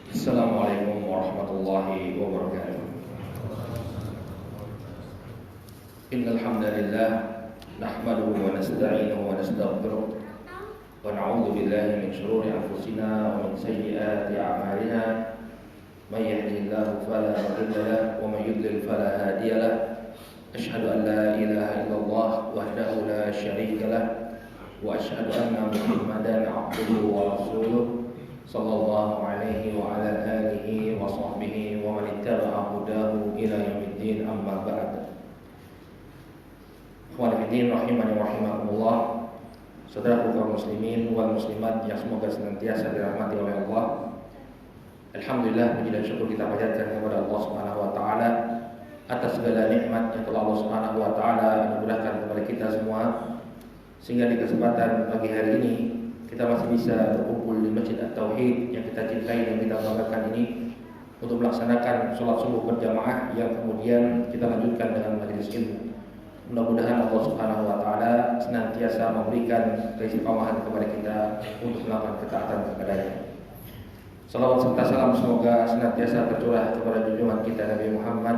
Assalamualaikum warahmatullahi wabarakatuh. Innal hamdalillah nahmaduhu wa nasta'inuhu wa nastaghfiruh wa na'udzu billahi min shururi anfusina wa min sayyiati a'malina. May yahdihillahu fala mudilla lahu wa may yudlil fala hadiya lahu. Asyhadu an la ilaha illallah wahdahu la syarika lahu wa asyhadu anna Muhammadan 'abduhu wa rasuluh sallallahu alaihi wa ala alihi wa sahbihi wa man ittaba'a hudahu ila yaumiddin, amma ba'd. Ikhwan fillah rahimani wa rahimakumullah. Saudara kaum muslimin wal muslimat yang semoga senantiasa dirahmati oleh Allah. Alhamdulillah, puji dan syukur kita panjatkan kepada Allah Subhanahu wa taala atas segala nikmat yang telah Allah Subhanahu wa taala anugerahkan kepada kita semua, sehingga di kesempatan pagi hari ini kita masih bisa berkumpul di Masjid At-Tauhid yang kita cintai dan kita banggakan ini untuk melaksanakan sholat subuh berjamaah yang kemudian kita lanjutkan dengan majelis ilmu. Mudah-mudahan Allah Subhanahu wa taala senantiasa memberikan keistiqomahan kepada kita untuk melakukan ketaatan kepadanya. Salawat serta salam semoga senantiasa tercurah kepada junjungan kita Nabi Muhammad,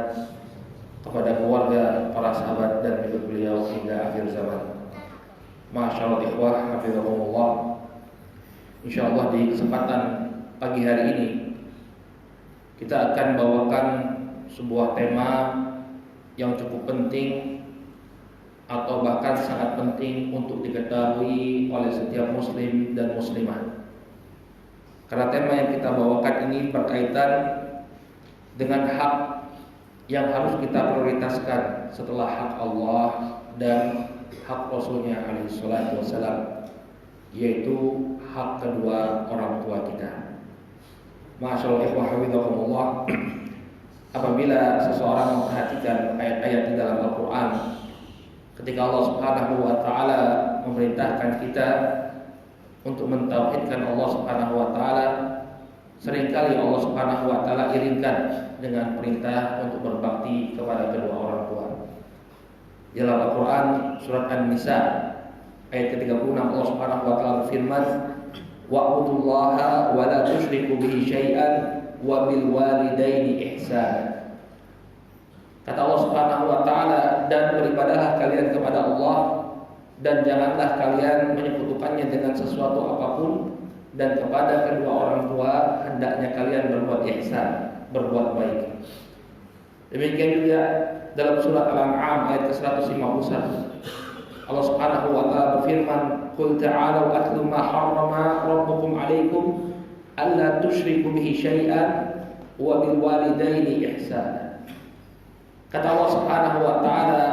kepada keluarga, para sahabat dan pengikut beliau hingga akhir zaman. Masyaallah ikhwah hafizahumullah. Insyaallah di kesempatan pagi hari ini kita akan bawakan sebuah tema yang cukup penting atau bahkan sangat penting untuk diketahui oleh setiap muslim dan muslimah. Karena tema yang kita bawakan ini berkaitan dengan hak yang harus kita prioritaskan setelah hak Allah dan hak Rasulnya alaihi salatu wassalam, yaitu hak kedua orang tua kita. Masyaallah ikhwah hafizakumullah. Apabila seseorang memperhatikan ayat-ayat di dalam Al-Quran, ketika Allah Subhanahu wa taala memerintahkan kita untuk mentauhidkan Allah Subhanahu wa taala, seringkali Allah Subhanahu wa taala iringkan dengan perintah untuk berbakti kepada kedua orang tua. Di dalam Al-Quran surat An-Nisa ayat ke-36 Allah Subhanahu wa taala berfirman, wa'budullaha wa la tusyriku bihi syai'an wa bil walidaini ihsana. Kata Allah Subhanahu wa taala, dan beribadahlah kalian kepada Allah dan janganlah kalian menyekutukannya dengan sesuatu apapun, dan kepada kedua orang tua hendaknya kalian berbuat ihsan, berbuat baik. Demikian juga dalam surat Al-An'am ayat ke-151 Allah Subhanahu wa taala berfirman, qul ta'alu atlu ma harrama rabbukum 'alaikum alla tusyriku bihi syai'an wa bil walidaini ihsana. Kata Allah Subhanahu wa taala,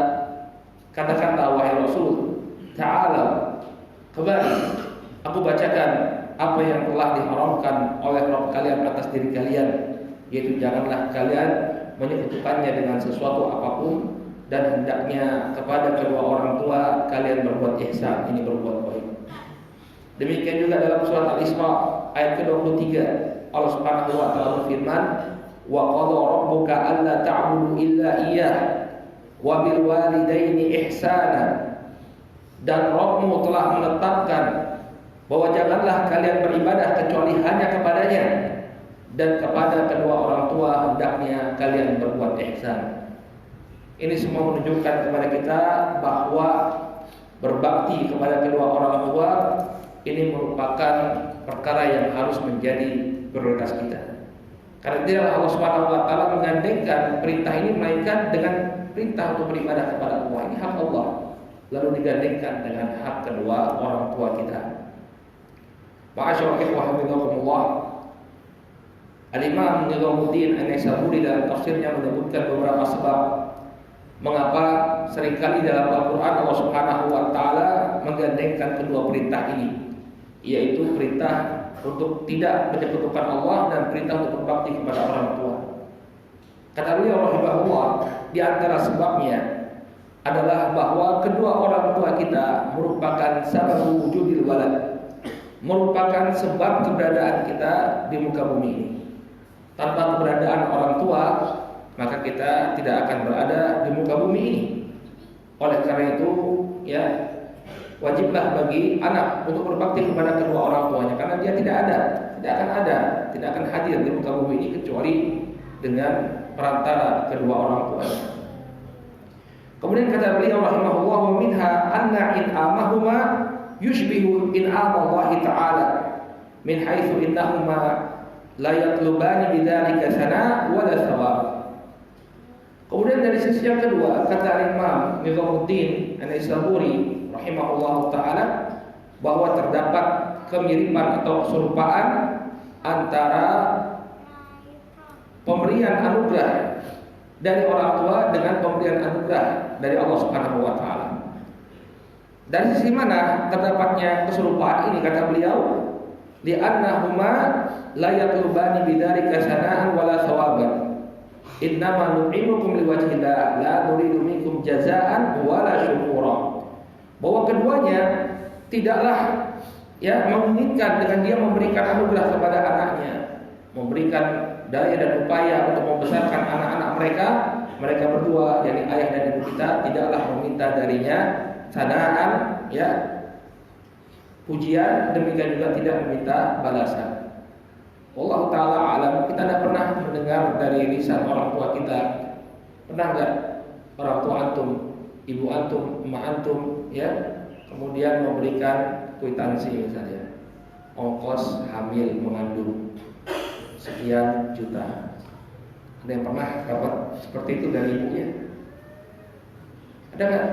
katakanlah wahai Rasul, ta'ala, kembali, aku bacakan apa yang telah diharamkan oleh Rabb kalian atas diri kalian, yaitu janganlah kalian menyekutukannya dengan sesuatu apapun, dan hendaknya kepada kedua orang tua kalian berbuat ihsan, ini berbuat baik. Demikian juga dalam surat Al-Isra ayat ke-23 Allah Subhanahu wa taala berfirman, wa qadha rabbuka alla ta'budu illa iyyah wa bil walidaini ihsana. Dan Rabbmu telah menetapkan bahwa janganlah kalian beribadah kecuali hanya kepadanya, dan kepada kedua orang tua hendaknya kalian berbuat ihsan. Ini semua menunjukkan kepada kita bahwa berbakti kepada kedua orang tua ini merupakan perkara yang harus menjadi prioritas kita. Karena tidak Allah Subhanahu wa taala menggandengkan perintah ini melainkan dengan perintah untuk beribadah kepada Allah. Ini hak Allah, lalu digandengkan dengan hak kedua orang tua kita. Ma'asyarul ikhwah hafizakumullah. Al-Imam Nizamuddin An-Naisaburi dalam tafsirnya menyebutkan beberapa sebab mengapa seringkali dalam Al-Quran Allah Subhanahu wa taala menggandengkan kedua perintah ini, yaitu perintah untuk tidak menyekutukan Allah dan perintah untuk berbakti kepada orang tua. Kata beliau rahimahullah, di antara sebabnya adalah bahwa kedua orang tua kita merupakan sabab wujudil walad, merupakan sebab keberadaan kita di muka bumi ini. Tanpa keberadaan orang tua, maka kita tidak akan berada di muka bumi ini. Oleh karena itu, ya, wajiblah bagi anak untuk berbakti kepada kedua orang tuanya, karena dia tidak akan ada tidak akan hadir di muka bumi ini kecuali dengan perantara kedua orang tuanya. Kemudian kata beliau rahimahullah, wa minha anna in'amahuma yushbihu in'am Allah Ta'ala min haitsu innahuma la yatlubani bidzalika sana wala thawab. Kemudian dari sisi yang kedua kata Imam Nizamuddin An-Naisaburi rahimahullah taala bahwa terdapat kemiripan atau keserupaan antara pemberian anugerah dari orang tua dengan pemberian anugerah dari Allah Subhanahu wa taala. Dari sisi mana terdapatnya keserupaan ini kata beliau? Li'annahuma la yatlubani bidzalika sana'an wala thawaban. Innama nut'imukum liwajhillah la nuridu minkum jazaa'an wala syukura. Bahwa keduanya tidaklah menginginkan dengan dia memberikan anugerah kepada anaknya, memberikan daya dan upaya untuk membesarkan anak-anak mereka berdua, yakni ayah dan ibu kita, tidaklah meminta darinya sanaan, pujian, demikian juga tidak meminta balasan. Allah Ta'ala alam, kita tidak pernah mendengar dari lisan orang tua kita. Pernah enggak orang tua antum, ibu antum, emak antum, kemudian memberikan kwitansi misalnya, ongkos hamil mengandung sekian juta. Ada yang pernah dapat seperti itu dari ibunya? Ada enggak?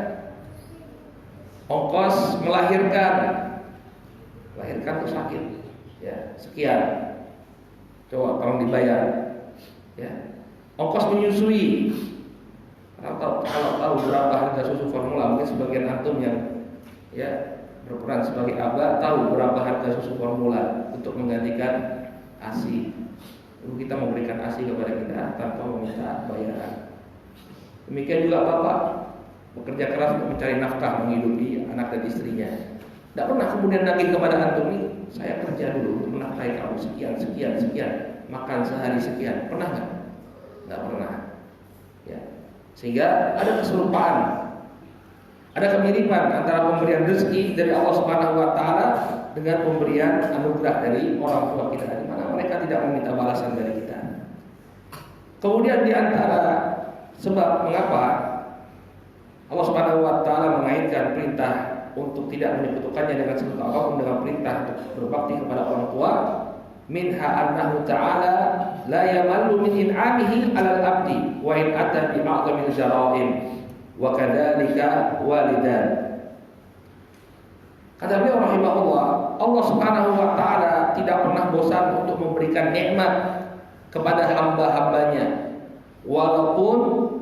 Ongkos melahirkan itu sakit, sekian. Coba tolong dibayar. Ongkos menyusui. Kalau tahu berapa harga susu formula, mungkin sebagian antum yang berperan sebagai abah tahu berapa harga susu formula untuk menggantikan ASI. Lalu kita memberikan ASI kepada kita tanpa meminta bayaran. Demikian juga bapak bekerja keras untuk mencari nafkah menghidupi anak dan istrinya. Tidak pernah kemudian nagih kepada antum ini, saya kerja dulu untuk menafkahi kamu sekian, makan sehari sekian. Pernah nggak? Nggak pernah. Sehingga ada keserupaan, ada kemiripan antara pemberian rezeki dari Allah Subhanahu wa taala dengan pemberian anugerah dari orang tua kita, di mana mereka tidak meminta balasan dari kita. Kemudian di antara sebab mengapa Allah Subhanahu wa taala mengaitkan perintah untuk tidak menyekutukannya dengan sesuatu apapun dengan perintah untuk berbakti kepada orang tua, minha annahu ta'ala la yamallu min in'amihi 'alal 'abdi wa in ata bi a'dhamil jara'im wa kadzalika walidan. Kata beliau rahimahullah, Allah Subhanahu wa taala tidak pernah bosan untuk memberikan nikmat kepada hamba-hambanya, walaupun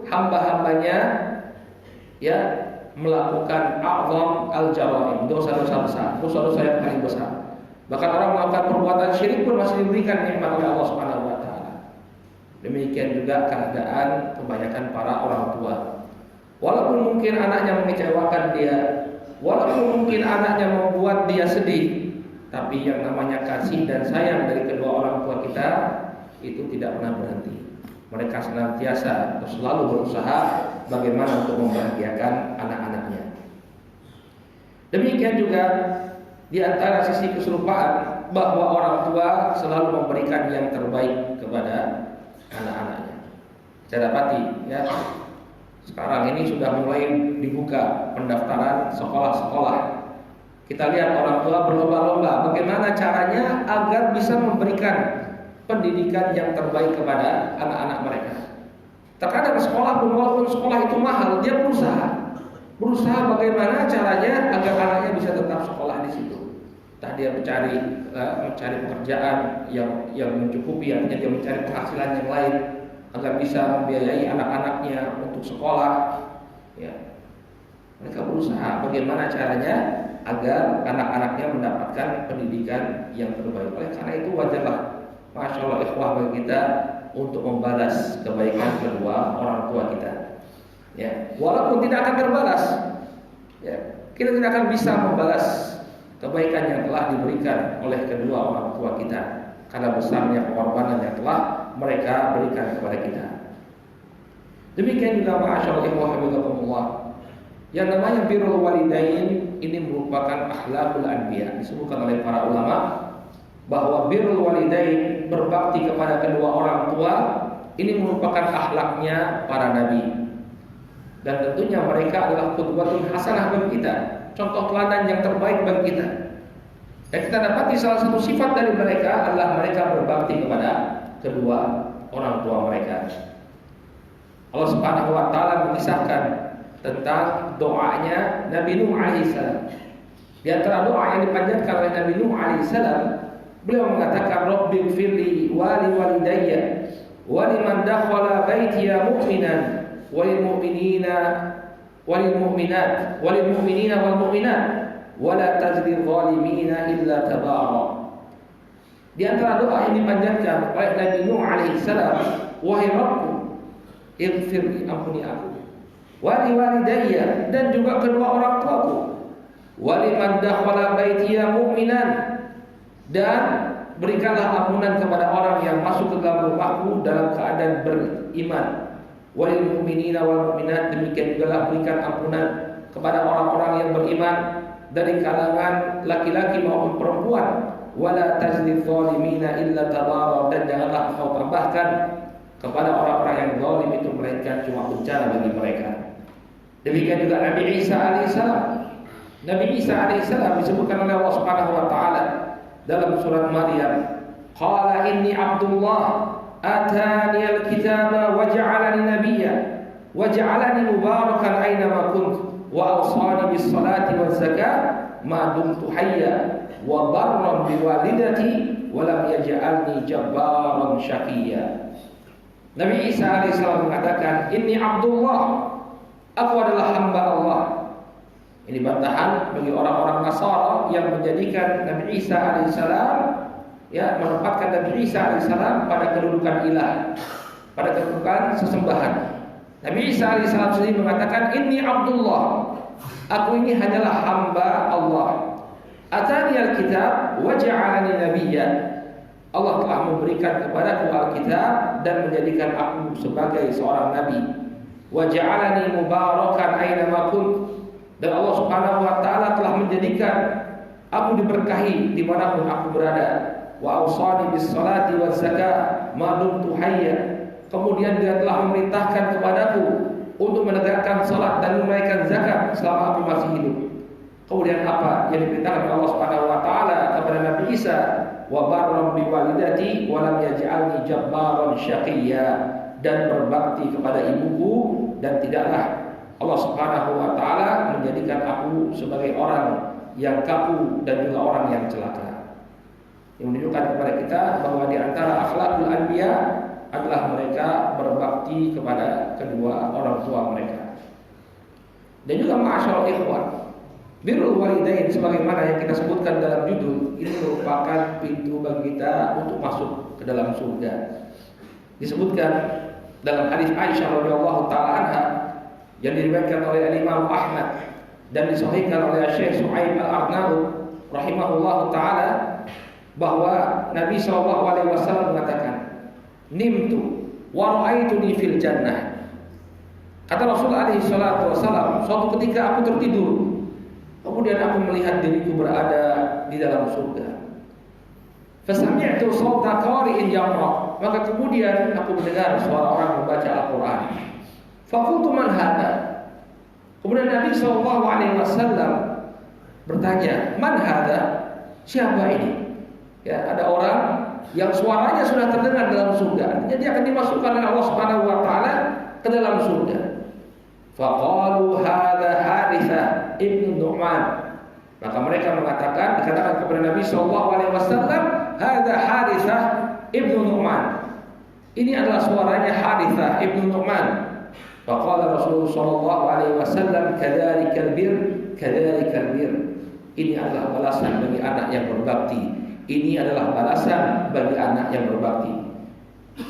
hamba-hambanya melakukan a'zam al-jaraim, dosa-dosa besar, dosa-dosa yang paling besar. Bahkan orang melakukan perbuatan syirik pun masih diberikan nikmat oleh Allah Subhanahu wa taala. Demikian juga keadaan kebanyakan para orang tua. Walaupun mungkin anaknya mengecewakan dia, walaupun mungkin anaknya membuat dia sedih, tapi yang namanya kasih dan sayang dari kedua orang tua kita itu tidak pernah berhenti. Mereka senantiasa atau selalu berusaha bagaimana untuk membahagiakan anak-anaknya. Demikian juga di antara sisi keserupaan bahwa orang tua selalu memberikan yang terbaik kepada anak-anaknya. Saya dapati sekarang ini sudah mulai dibuka pendaftaran sekolah-sekolah. Kita lihat orang tua berlomba-lomba bagaimana caranya agar bisa memberikan pendidikan yang terbaik kepada anak-anak mereka. Terkadang sekolah pun, walaupun sekolah itu mahal, dia berusaha bagaimana caranya agar anaknya bisa tetap sekolah di situ. Entah dia mencari pekerjaan yang mencukupi, artinya dia mencari penghasilan yang lain agar bisa membiayai anak-anaknya untuk sekolah. Mereka berusaha bagaimana caranya agar anak-anaknya mendapatkan pendidikan yang terbaik. Oleh karena itu wajarlah, masya Allah ikhwah, bagi kita untuk membalas kebaikan kedua orang tua kita. Walaupun tidak akan terbalas, kita tidak akan bisa membalas kebaikan yang telah diberikan oleh kedua orang tua kita karena besarnya pengorbanan yang telah mereka berikan kepada kita. Demikian juga ma'asyarul ikhwah habibakumullah, yang namanya birrul walidain ini merupakan akhlakul anbiya. Disebutkan oleh para ulama bahwa birrul walidain, berbakti berbakti kepada kedua orang tua. Ini merupakan akhlaknya para nabi. Dan tentunya mereka adalah qudwatun hasanah bagi kita, contoh teladan yang terbaik bagi kita. Dan kita dapati salah satu sifat dari mereka adalah mereka berbakti kepada kedua orang tua mereka. Allah Subhanahu wa taala mengisahkan tentang doanya Nabi Nuh alaihissalam. Di antara doa yang dipanjatkan oleh Nabi Nuh alaihissalam, beliau mengatakan Rabbighfirli wa liwalidayya wa liman dakhala baitiya mu'minan walil mu'minina wal mu'minat wa la tajzil zalimina illa tabara. Di antara doa yang dipanjatkan oleh Nabi Nuh alaihissalam, wahai Rabbku, ighfirli, ampuni aku, wa liwalidayya, dan juga kedua orang tuaku, wa liman dakhala baitiya mu'minan, dan berikanlah ampunan kepada orang yang masuk ke dalam rumahku dalam keadaan beriman. Walil mu'minina wal mu'minat, demikian juga berikan ampunan kepada orang-orang yang beriman dari kalangan laki-laki maupun perempuan. Wala tajzil zalimina illa tabara, dan janganlah kau tambahkan kepada orang-orang yang zalim itu melainkan cuma bencana bagi mereka. Demikian juga Nabi Isa alaihissalam. Nabi Isa alaihissalam disebutkan oleh Allah Subhanahu wa taala dalam surat Maryam, qala inni abdullah atani alkitaba waj'alani nabiyya waj'alani mubarakan aina ma kunt wa awsani bis salati waz zakah ma dumtu hayya wa barran bi walidati wa lam yaj'alni jabbaran syaqiyya. Nabi Isa alaihissalam mengatakan, inni abdullah, aku adalah hamba Allah. Ini bantahan bagi orang-orang Nasara yang menjadikan Nabi Isa alaihissalam, menempatkan Nabi Isa alaihissalam pada kedudukan ilah, pada kedudukan sesembahan. Nabi Isa alaihissalam sendiri mengatakan, inni abdullah, aku ini hanyalah hamba Allah. Atani alkitab wa ja'alani nabiyya, Allah telah memberikan kepadaku alkitab dan menjadikan aku sebagai seorang nabi. Wa ja'alani mubarakan aina ma kunt, dan Allah Subhanahu wa taala telah menjadikan aku diberkahi dimanapun aku berada. Wa awsani bis salati waz zakah ma dumtu hayya, kemudian Dia telah memerintahkan kepadaku untuk menegakkan salat dan menunaikan zakat selama aku masih hidup. Kemudian apa yang diperintahkan Allah Subhanahu wa taala kepada Nabi Isa, wa barram bi walidati wa lam yaj'alni jabbaran syaqiyya, dan berbakti kepada ibuku, dan tidaklah Allah Subhanahu wa taala menjadikan aku sebagai orang yang kaku dan juga orang yang celaka. Yang menunjukkan kepada kita bahwa di antara akhlakul anbiya adalah mereka berbakti kepada kedua orang tua mereka. Dan juga ma'asyiral ikhwan, birrul walidain sebagaimana yang kita sebutkan dalam judul ini merupakan pintu bagi kita untuk masuk ke dalam surga. Disebutkan dalam hadis Aisyah radhiyallahu taala anha yang diriwayatkan oleh Imam Ahmad dan disahihkan oleh Syekh Su'aib Al-Arnaud rahimahullahu taala, bahwa Nabi SAW mengatakan, nimtu wa ra'aituni fil jannah. Kata Rasulullah alaihi salatu wasallam, suatu ketika aku tertidur, kemudian aku melihat diriku berada di dalam surga. Fasami'tu sawta qari'in yaqra, maka kemudian aku mendengar suara orang membaca Al-Qur'an. Faqultu man hada? Kemudian Nabi SAW bertanya, man hada? Siapa ini? Ya, ada orang yang suaranya sudah terdengar dalam surga, jadi akan dimasukkan oleh Allah Subhanahu wa taala ke dalam surga. Faqalu hadza Haritsah ibnu Nu'man. Maka mereka dikatakan kepada Nabi SAW, hadza Haritsah ibnu Nu'man. Ini adalah suaranya Haritsah ibnu Nu'man. Faqala Rasulullah sallallahu alaihi wasallam, kadzalikal bir, kadzalikal bir. Ini adalah balasan bagi anak yang berbakti. Ini adalah balasan bagi anak yang berbakti.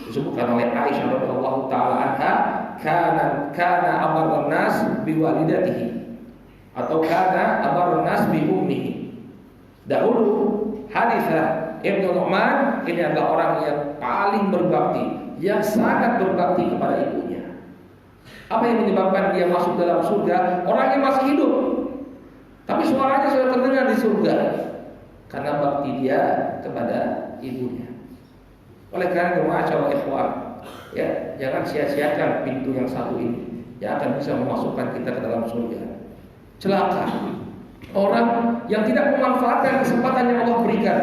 Disebutkan oleh Aisyah radhiyallahu taala anha, kana amarun nas biwalidatihi, atau kana amarun nas bi ummihi. Dahulu Haritsah ibnu Nu'man ini adalah orang yang paling berbakti, yang sangat berbakti kepada ibunya. Apa yang menyebabkan dia masuk dalam surga? Orangnya masih hidup, tapi suaranya sudah terdengar di surga, karena bakti dia kepada ibunya. Oleh karena itu, ma'asyiral ikhwan, ya, jangan sia-siakan pintu yang satu ini yang akan bisa memasukkan kita ke dalam surga. Celaka orang yang tidak memanfaatkan kesempatan yang Allah berikan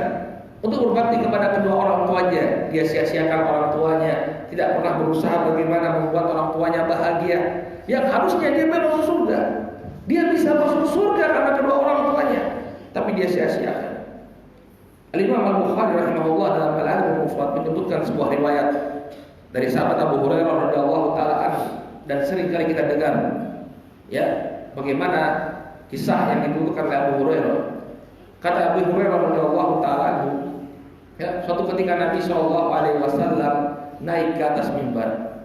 untuk berbakti kepada kedua orang tuanya. Dia sia-siakan orang tuanya, tidak pernah berusaha bagaimana membuat orang tuanya bahagia. Yang harusnya dia masuk surga, dia bisa masuk surga karena kedua orang tuanya, tapi dia sia-siakan. Al-Imam Al-Bukhari rahimahullah dalam Al-Adab Al-Mufrad menyebutkan sebuah riwayat dari sahabat Abu Hurairah radhiyallahu taala anhu, dan sering kali kita dengar, ya, bagaimana kisah yang dituturkan oleh Abu Hurairah. Kata Abu Hurairah radhiyallahu taala anhu, ya, suatu ketika Nabi SAW naik ke atas mimbar.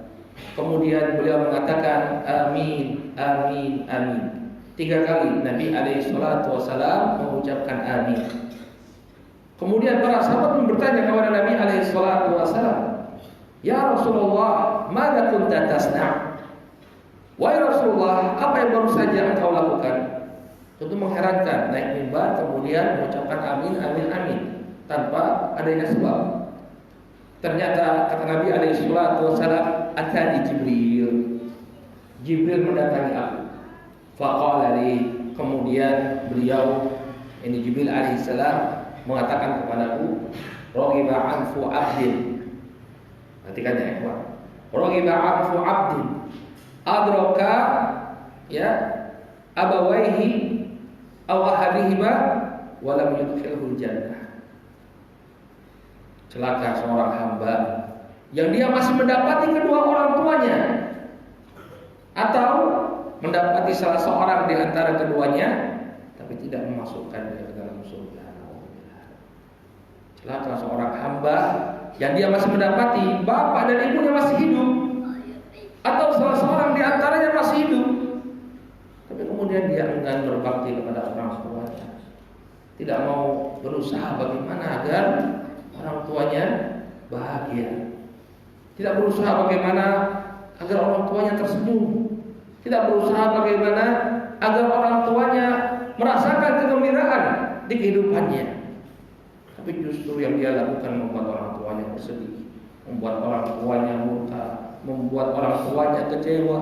Kemudian beliau mengatakan amin, amin, amin. 3 kali Nabi SAW mengucapkan amin. Kemudian para sahabat pun bertanya kepada Nabi SAW, ya Rasulullah, mada kunta tasna'? Wahai Rasulullah, apa yang baru saja engkau lakukan? Tentu mengherankan, naik mimbar kemudian mengucapkan amin, amin, amin tanpa adanya sebab. Ternyata kata Nabi SAW, atani Jibril mendatangi aku. Faqala li, kemudian beliau, ini Jibril alaihissalam, mengatakan kepadaku, raghiba anfu abdin. Perhatikan ya, ikhwan. Raghiba anfu abdin adraka, ya, abawaihi aw ahadihima wa lam yudkhilhul jannah. Celaka seorang hamba yang dia masih mendapati kedua orang tuanya atau mendapati salah seorang di antara keduanya tapi tidak memasukkan dia ke dalam surga. Celaka seorang hamba yang dia masih mendapati bapak dan ibunya masih hidup atau salah seorang di antaranya masih hidup, tapi kemudian dia enggan berbakti kepada orang tuanya, tidak mau berusaha bagaimana agar orang tuanya bahagia, tidak berusaha bagaimana agar orang tuanya tersenyum, tidak berusaha bagaimana agar orang tuanya merasakan kegembiraan di kehidupannya. Tapi justru yang dia lakukan membuat orang tuanya bersedih, membuat orang tuanya murka, membuat orang tuanya kecewa,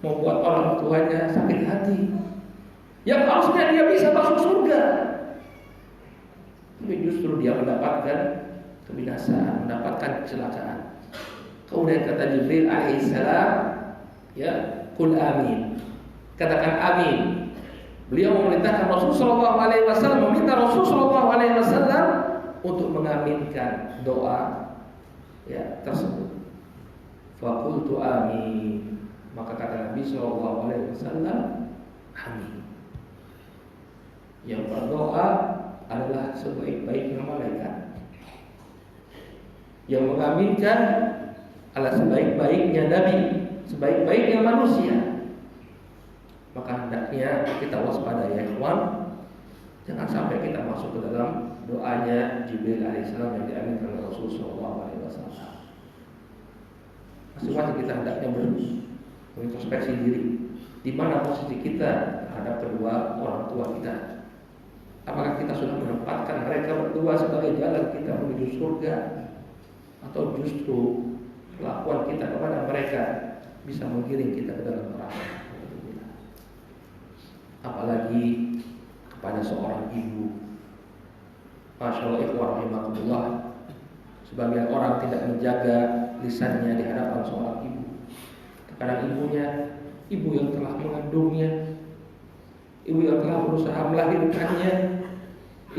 membuat orang tuanya sakit hati. Yang harusnya dia bisa masuk surga, tapi justru dia mendapatkan kebinasaan, mendapatkan kecelakaan. Kemudian kata Jibril alaihissalam, ya, kul amin, katakan amin. Beliau memerintahkan Rasulullah SAW, meminta Rasulullah SAW untuk mengaminkan doa, ya, tersebut. Faqultu amin, maka kata Nabi SAW, amin. Yang berdoa adalah sebaik-baiknya malaikat, yang mengaminkan adalah sebaik-baiknya nabi, sebaik-baiknya manusia. Maka hendaknya kita waspada ya ikhwan, jangan sampai kita masuk ke dalam doanya Jibril alaihissalam yang diaminkan oleh Rasulullah SAW. Masing-masing kita hendaknya berintrospeksi diri, di mana posisi kita terhadap kedua orang tua kita. Apakah kita sudah menempatkan mereka berdua sebagai jalan kita menuju surga, atau justru kelakuan kita kepada mereka bisa menggiring kita ke dalam neraka? Apalagi kepada seorang ibu. Masya Allah, ikhwan rahimakumullah, sebagian orang tidak menjaga lisannya di hadapan seorang ibu. Terkadang ibunya, ibu yang telah mengandungnya, ibu yang telah berusaha melahirkannya,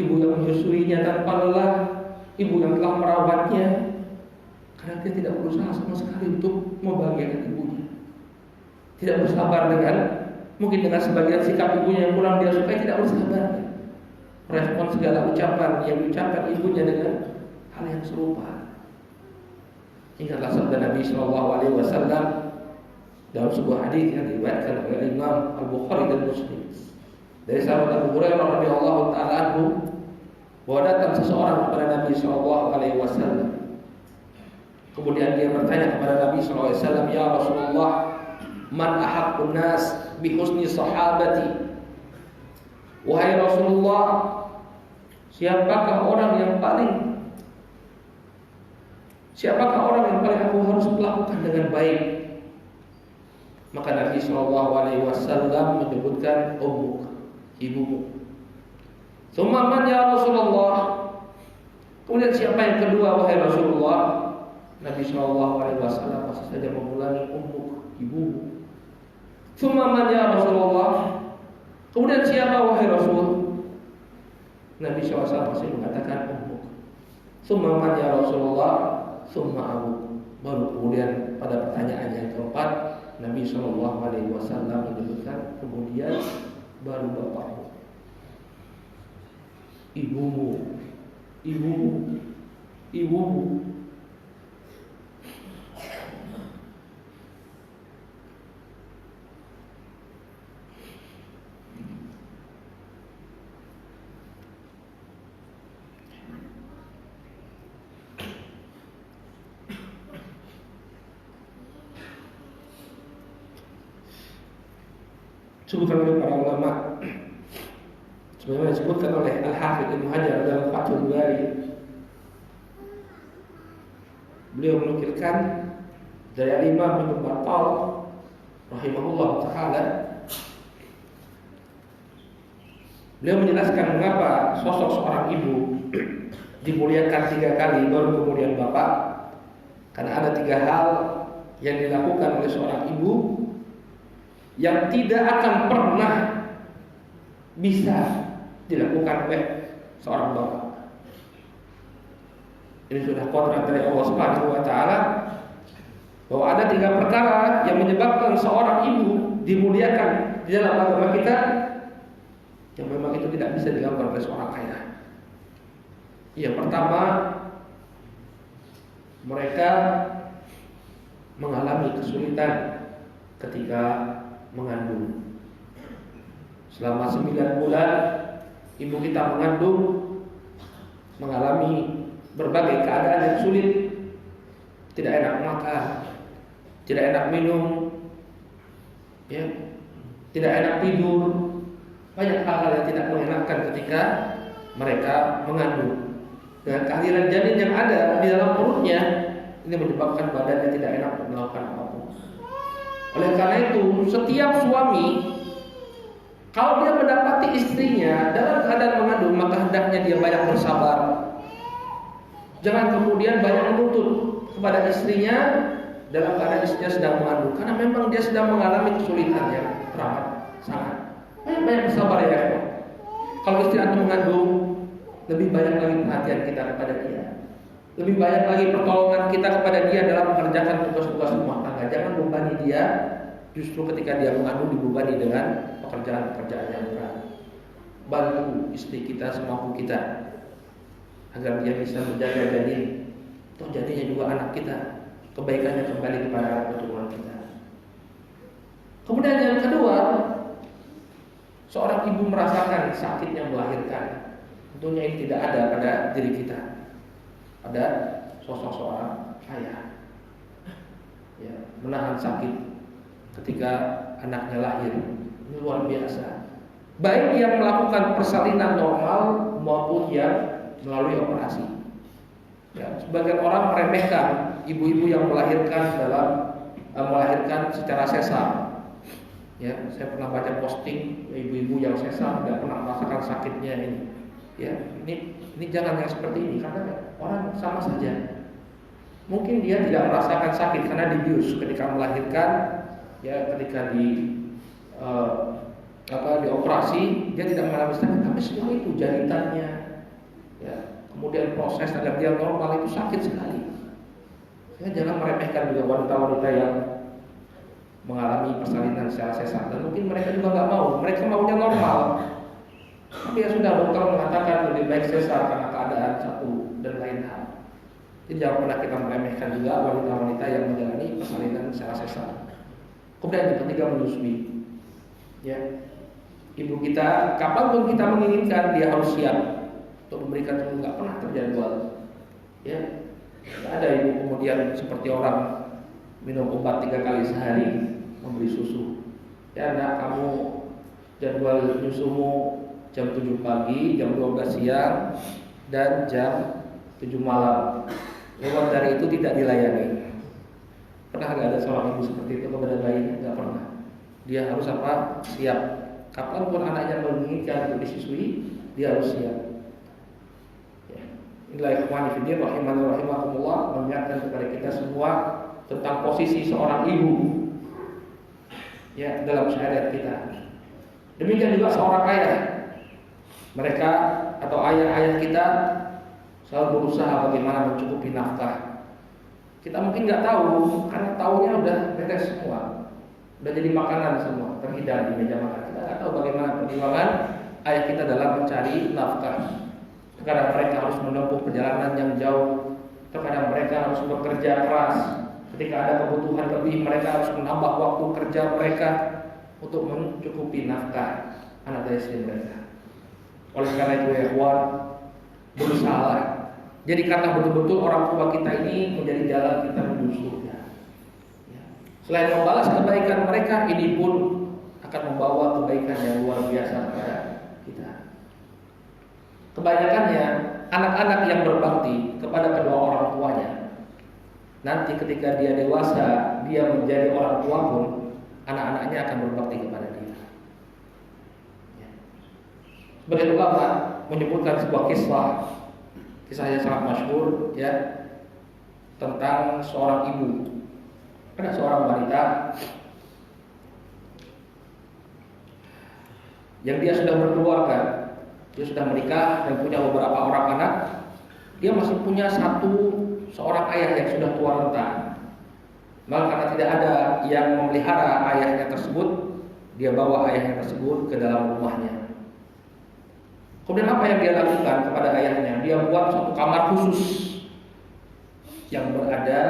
ibu yang menyusuinya tanpa lelah, ibu yang telah merawatnya, karena dia tidak berusaha sama sekali untuk membahagiakan ibunya, tidak bersabar mungkin dengan sebagian sikap ibunya yang kurang dia sukai, tidak bersabar merespon segala ucapan yang diucapkan ibunya dengan hal yang serupa. Ingatlah sabda Nabi SAW dalam sebuah hadis yang diriwayatkan oleh Imam Al-Bukhari dan Muslim dari sahabat Abu Hurairah radhiyallahu taala anhu, bahwa datang seseorang kepada Nabi SAW. Kemudian dia bertanya kepada Nabi SAW, ya Rasulullah, man ahaqqun nas bi husni sahabati? Wahai Rasulullah, siapakah orang yang paling Siapakah orang yang paling aku harus melakukan dengan baik? Maka Nabi Shallallahu Alaihi Wasallam menyebutkan ummuk, ibumu. Tsumma man ya Rasulullah. Kemudian siapa yang kedua wahai Rasulullah? Nabi Shallallahu Alaihi Wasallam masih saja mengulangi ummuk, ibumu. Tsumma man ya Rasulullah. Kemudian siapa wahai Rasul? Nabi SAW masih mengatakan ummuk. Tsumma man ya Rasulullah. Tsumma abuk. Baru kemudian pada pertanyaan yang keempat, Nabi Shallallahu Alaihi Wasallam menyebutkan kemudian baru bapakmu, ibumu, ibumu, ibumu. Disebutkan oleh para ulama, sebagaimana disebutkan oleh Al-Hafidz Ibnu Hajar dalam Fathul Bari. Beliau menukilkan dari Imam Ibnu Battal rahimahullah taala. Beliau menjelaskan mengapa sosok seorang ibu dimuliakan 3 kali baru kemudian bapak. Karena ada 3 hal yang dilakukan oleh seorang ibu yang tidak akan pernah bisa dilakukan oleh seorang bapak. Ini sudah kodrat dari Allah Subhanahu wa taala bahwa ada 3 perkara yang menyebabkan seorang ibu dimuliakan di dalam agama kita yang memang itu tidak bisa dilakukan oleh seorang ayah. Yang pertama, mereka mengalami kesulitan ketika mengandung. Selama 9 bulan ibu kita mengandung, mengalami berbagai keadaan yang sulit. Tidak enak makan, tidak enak minum, ya, tidak enak tidur. Banyak hal-hal yang tidak mengenakan ketika mereka mengandung. Dengan kehadiran janin yang ada di dalam perutnya, ini menyebabkan badannya tidak enak untuk melakukan apapun. Oleh karena itu, setiap suami kalau dia mendapati istrinya dalam keadaan mengandung, maka hendaknya dia banyak bersabar. Jangan kemudian banyak menuntut kepada istrinya dalam keadaan istrinya sedang mengandung, karena memang dia sedang mengalami kesulitan yang teramat sangat. Banyak bersabar ya. Kalau istri antum mengandung, lebih banyak lagi perhatian kita kepada dia. Lebih banyak lagi pertolongan kita kepada dia dalam mengerjakan tugas-tugas rumah tangga. Jangan bebani dia, justru ketika dia mengandung dibebani dengan pekerjaan-pekerjaan yang berat. Bantu istri kita semampu kita agar dia bisa menjaga janin. Toh janinnya juga anak kita. Kebaikannya kembali kepada anak keturunan kita. Kemudian yang kedua, seorang ibu merasakan sakitnya melahirkan. Tentunya ini tidak ada pada diri kita. Ada sosok seorang ayah, ya, menahan sakit ketika anaknya lahir. Ini luar biasa. Baik yang melakukan persalinan normal maupun yang melalui operasi. Ya, sebagian orang meremehkan ibu-ibu yang melahirkan secara sesar. Ya, saya pernah baca posting ibu-ibu yang sesar tidak pernah merasakan sakitnya ini. Ya, ini jangan yang seperti ini, karena orang sama saja. Mungkin dia tidak merasakan sakit karena dibius ketika melahirkan, ya, ketika dioperasi dia tidak mengalami sakit, tapi setelah itu jahitannya, ya, kemudian proses agar dia normal itu sakit sekali. Ya, jangan meremehkan juga wanita-wanita yang mengalami persalinan secara sesar, dan mungkin mereka juga nggak mau, mereka maunya normal. Tapi ya sudah, dokter mengatakan lebih baik sesar karena keadaan satu dan lain hal. Jadi jangan pernah kita meremehkan juga wanita-wanita yang menjalani persalinan secara sesar. Kemudian yang ketiga, menyusui. Ya, ibu kita kapanpun kita menginginkan dia harus siap untuk memberikan susu, nggak pernah terjadwal. Ya, nggak ada ibu kemudian seperti orang minum obat 3 kali sehari memberi susu. Ya, nak, kamu jadwal nyusumu jam 7 pagi, jam 12 siang, dan jam 7 malam. lewat dari itu tidak dilayani. Pernah nggak ada seorang ibu seperti itu kepada bayinya? Nggak pernah. Dia harus apa? Siap. Kapanpun anaknya menginginkan untuk disusui, dia harus siap. Ya. Inilah ikhwani fillah rahimani rahimakumullah, mengingatkan kepada kita semua tentang posisi seorang ibu ya dalam syariat kita. Demikian juga seorang ayah. Mereka atau ayah-ayah kita selalu berusaha bagaimana mencukupi nafkah. Kita mungkin nggak tahu karena tahunya udah beres semua, udah jadi makanan semua, terhidang di meja makan. Kita nggak tahu bagaimana perjuangan ayah kita dalam mencari nafkah. Terkadang mereka harus menempuh perjalanan yang jauh. Terkadang mereka harus bekerja keras. Ketika ada kebutuhan lebih, mereka harus menambah waktu kerja mereka untuk mencukupi nafkah anak dan istri mereka. Oleh karena itu ya ikhwan, berusaha. Jadi karena betul-betul orang tua kita ini menjadi jalan kita menuju surga. Ya. Selain membalas kebaikan mereka, ini pun akan membawa kebaikan yang luar biasa kepada kita. Kebanyakannya anak-anak yang berbakti kepada kedua orang tuanya, nanti ketika dia dewasa, dia menjadi orang tua pun, anak-anaknya akan berbakti kepada dia. Ya. Sebagian ulama menyebutkan sebuah kisah yang sangat masyhur ya, tentang seorang ibu. Ada seorang wanita yang dia sudah berkeluarga, dia sudah menikah dan punya beberapa orang anak. Dia masih punya seorang ayah yang sudah tua renta. Maka karena tidak ada yang memelihara ayahnya tersebut, dia bawa ayahnya tersebut ke dalam rumahnya. Kemudian apa yang dia lakukan kepada ayahnya? Dia buat suatu kamar khusus yang berada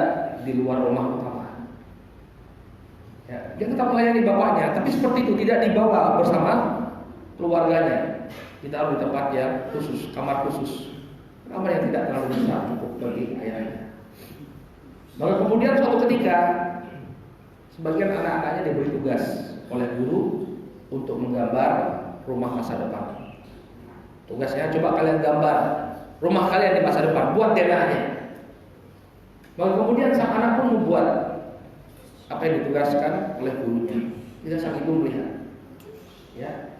di luar rumah utama. Ya, dia tetap melayani bapaknya, tapi seperti itu, tidak dibawa bersama keluarganya. Ditaruh di tempat yang khusus, kamar khusus. Kamar yang tidak terlalu besar, cukup bagi ayahnya. Maka kemudian suatu ketika, sebagian anak-anaknya diberi tugas oleh guru untuk menggambar rumah masa depan. Tugasnya coba kalian gambar rumah kalian di masa depan, buat denahnya. Maka kemudian sang anak pun membuat apa yang ditugaskan oleh gurunya. Tidak sang ibu melihat. Ya,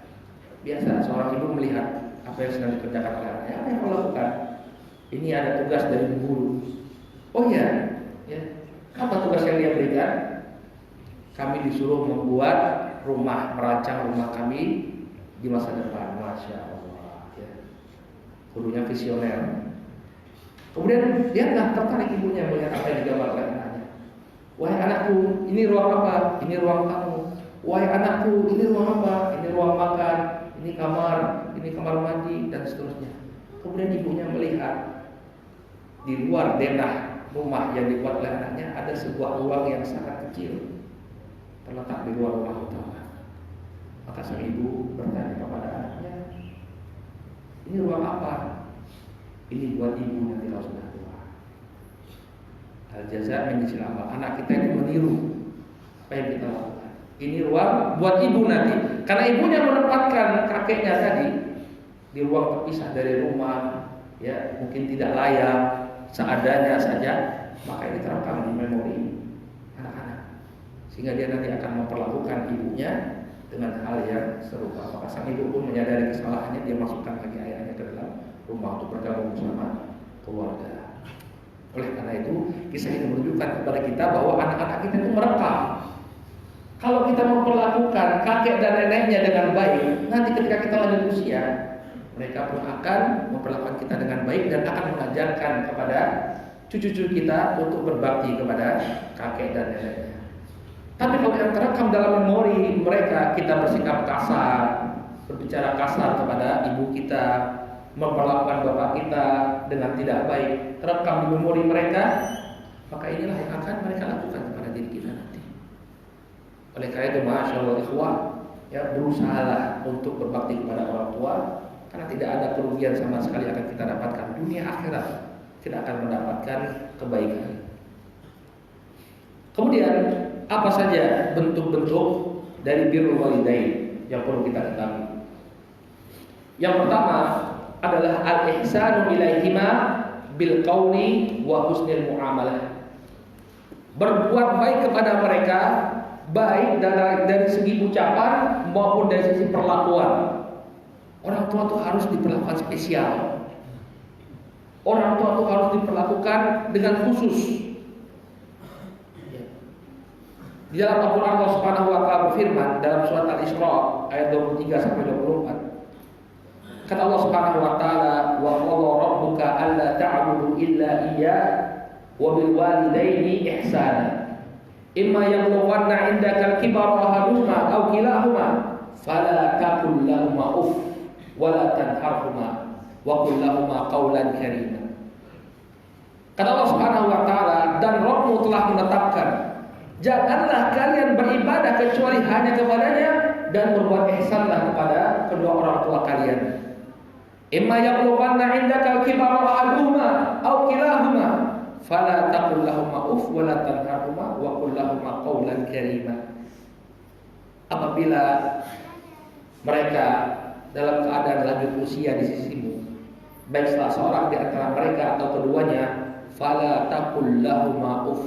biasa seorang ibu melihat apa yang sedang dikerjakan oleh anaknya. Apa yang kau lakukan? Ini ada tugas dari guru. Oh ya, ya. Apa tugas yang dia berikan? Kami disuruh membuat rumah, merancang rumah kami di masa depan. Masya Allah. Gurunya visioner. Kemudian dia nggak tertarik ibunya melihat apa yang digambar oleh anaknya. Wahai anakku, ini ruang apa? Ini ruang kamu. Wahai anakku, ini ruang apa? Ini ruang makan. Ini kamar mandi dan seterusnya. Kemudian ibunya melihat di luar denah rumah yang dibuat oleh anaknya ada sebuah ruang yang sangat kecil terletak di luar rumah utama. Maka sang ibu bertanya kepada anaknya, ini ruang apa? Ini buat ibu nanti kalau sudah tua. Al-jaza min jinsil amal. Anak kita itu meniru apa yang kita lakukan. Ini ruang buat ibu nanti. Karena ibunya menempatkan kakeknya tadi di ruang terpisah dari rumah, ya mungkin tidak layak, seadanya saja, maka ini terekam di memori anak-anak. Sehingga dia nanti akan memperlakukan ibunya dengan hal yang serupa. Maka sang ibu pun menyadari kesalahannya, dia masukkan lagi ayahnya ke dalam rumah untuk bergabung bersama keluarga. Oleh karena itu, kisah ini menunjukkan kepada kita bahwa anak-anak kita itu merekam. Kalau kita memperlakukan kakek dan neneknya dengan baik, nanti ketika kita lanjut usia, mereka pun akan memperlakukan kita dengan baik dan akan mengajarkan kepada cucu-cucu kita untuk berbakti kepada kakek dan neneknya. Tapi kalau yang terekam dalam memori mereka, kita bersikap kasar, berbicara kasar kepada ibu kita, memperlakukan bapak kita dengan tidak baik, terekam di memori mereka, maka inilah yang akan mereka lakukan kepada diri kita nanti. Oleh karena itu, masya Allah ikhwah, ya berusahalah untuk berbakti kepada orang tua, karena tidak ada kerugian sama sekali akan kita dapatkan dunia akhirat, tidak akan mendapatkan kebaikan. Kemudian apa saja bentuk-bentuk dari birrul walidain yang perlu kita ketahui? Yang pertama adalah al-ihsanu ilaihima bil qauli wa husnil muamalah. Berbuat baik kepada mereka, baik dari segi ucapan maupun dari sisi perlakuan. Orang tua itu harus diperlakukan spesial. Orang tua itu harus diperlakukan dengan khusus. Di dalam Al-Quran Allah Subhanahu wa Ta'ala berfirman dalam surat Al-Isra ayat 23 sampai 24. Kata Allah Subhanahu wa Ta'ala, "Wa qadha rabbuka alla ta'budu illa iyyah wa bil walidaini ihsana. Imma yablughanna 'indaka al-kibara ahaduhuma aw kilahuma fala taqul lahumā uff wa la tanharhumā wa qul lahumā qawlan karīmā." Kata Allah Subhanahu wa Ta'ala, dan Rabbmu telah menetapkan, janganlah kalian beribadah kecuali hanya kepadanya, dan berbuat ihsanlah kepada kedua orang tua kalian. Imma yablughanna 'indaka al-kibara ahaduhuma aw kilahuma fala taqul lahumā uff wa la tanharhumā wa qul lahumā qawlan karīmā. Apabila mereka dalam keadaan lanjut usia di sisimu, baik salah seorang di antara mereka atau keduanya, fala taqul lahumā uff,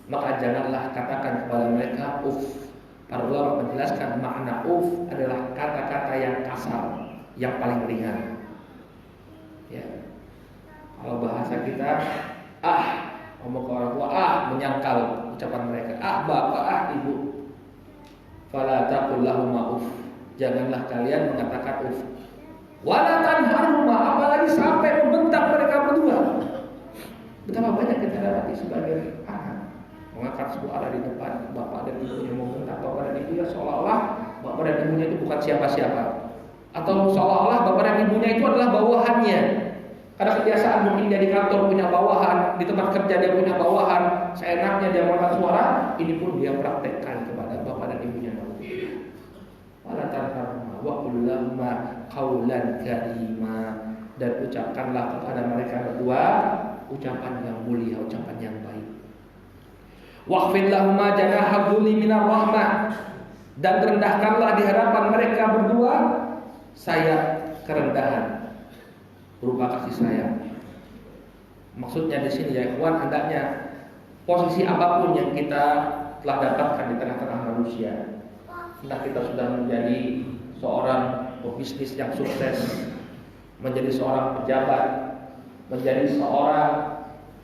maka janganlah katakan kepada mereka uff. Para ulama menjelaskan makna uff adalah kata-kata yang kasar, yang paling ringan. Ya. Kalau bahasa kita, ngomong ke orang tua, menyangkal ucapan mereka, bapak, ibu. Fala taqul lahumā uff, janganlah kalian mengatakan uff. Wala tanharhumā, apalagi sampai membentak mereka berdua. Betapa banyak kita dapati sebagai anak mengangkat suara di depan bapak dan ibunya, membentak bapak dan ibunya seolah-olah bapak dan ibunya itu bukan siapa-siapa, atau seolah-olah bapak dan ibunya itu adalah bawahannya. Karena kebiasaan mungkin dia di kantor punya bawahan, di tempat kerja dia punya bawahan, seenaknya dia mengangkat suara, ini pun dia praktekkan kepada bapak dan ibunya. Wala tanharhumā wa qul lahumā qawlan karīmā, dan ucapkanlah kepada mereka berdua ucapan yang mulia, ucapan yang baik. Waqfid lahumā janāha dzulli minar rahmah, dan rendahkanlah di hadapan mereka berdua sayap kerendahan berupa kasih sayang. Maksudnya di sini ya ikhwan, hendaknya posisi apapun yang kita telah dapatkan di tengah-tengah manusia, entah kita sudah menjadi seorang pebisnis yang sukses, menjadi seorang pejabat, menjadi seorang